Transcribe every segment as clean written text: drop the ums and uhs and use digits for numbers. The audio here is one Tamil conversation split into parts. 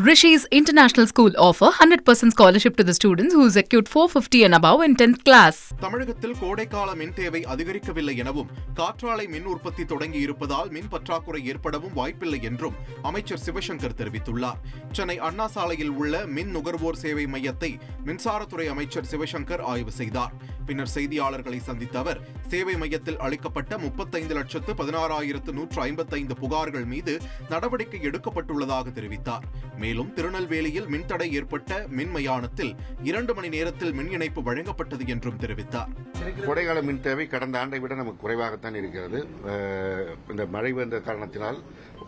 Rishi's International School offer 100% scholarship to the students who secured 450 and above in 10th class. தமிழகத்தில் கோடைக்கால மின் தேவை அதிகரிக்கவில்லை எனவும் காற்றாலை மின் உற்பத்தி தொடங்கி இருப்பதால் மின் பற்றாக்குறை ஏற்படவும் வாய்ப்பில்லை என்றும் அமைச்சர் சிவசங்கர் தெரிவித்துள்ளார். சென்னை அண்ணா சாலையில் உள்ள மின் நுகர்வோர் சேவை மையத்தை மின்சாரத்துறை அமைச்சர் சிவசங்கர் ஆய்வு செய்தார். பின்னர் செய்தியாளர்களை சந்தித்த அவர் சேவை மையத்தில் அளிக்கப்பட்ட 35,16,155 புகார்கள் மீது நடவடிக்கை எடுக்கப்பட்டுள்ளதாக தெரிவித்தார். மேலும் திருநெல்வேலியில் மின்தடை ஏற்பட்ட மின் மயானத்தில் 2 மணி நேரத்தில் மின் இணைப்பு வழங்கப்பட்டது என்றும் தெரிவித்தார். கோடைகால மின் தேவை கடந்த ஆண்டை விட நமக்கு குறைவாகத்தான் இருக்கிறது. இந்த மழை வந்த காரணத்தினால்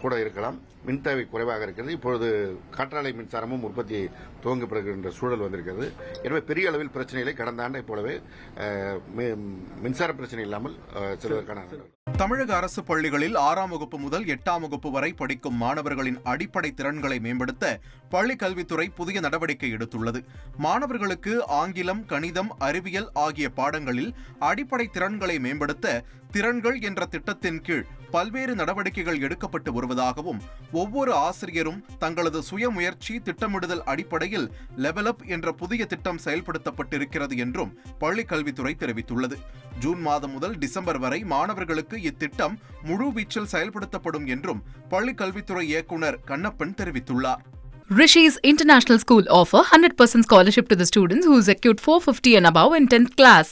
கூட இருக்கலாம். மின் தேவை குறைவாக இருக்கிறது. இப்பொழுது காற்றாலை மின்சாரமும் உற்பத்தி துவங்கப்படுகின்ற சூழல் வந்திருக்கிறது. எனவே பெரிய அளவில் பிரச்சனைகளை கடந்த ஆண்டை போலவே மின்சார பிரச்சனை இல்லாமல் செல்வதற்கான தமிழக அரசு பள்ளிகளில் 6ஆம் வகுப்பு முதல் 8ஆம் வகுப்பு வரை படிக்கும் மாணவர்களின் அடிப்படை திறன்களை மேம்படுத்த பள்ளிக் கல்வித்துறை புதிய நடவடிக்கை எடுத்துள்ளது. மாணவர்களுக்கு ஆங்கிலம், கணிதம், அறிவியல் ஆகிய பாடங்களில் அடிப்படை திறன்களை மேம்படுத்த திறன்கள் என்ற திட்டத்தின் கீழ் பல்வேறு நடவடிக்கைகள் எடுக்கப்பட்டு வருவதாகவும், ஒவ்வொரு ஆசிரியரும் தங்களது சுயமுயற்சி திட்டமிடுதல் அடிப்படையில் லெவல் அப் என்ற புதிய திட்டம் செயல்படுத்தப்பட்டிருக்கிறது என்றும் பள்ளிக் கல்வித்துறை தெரிவித்துள்ளது. ஜூன் மாதம் முதல் டிசம்பர் வரை மாணவர்களுக்கு இத்திட்டம் முழு வீச்சில் செயல்படுத்தப்படும் என்றும் பள்ளிக் கல்வித்துறை இயக்குநர் கண்ணப்பன் தெரிவித்துள்ளார். Rishi's International School offer 100% scholarship to the students who secured 450 and above in 10th class.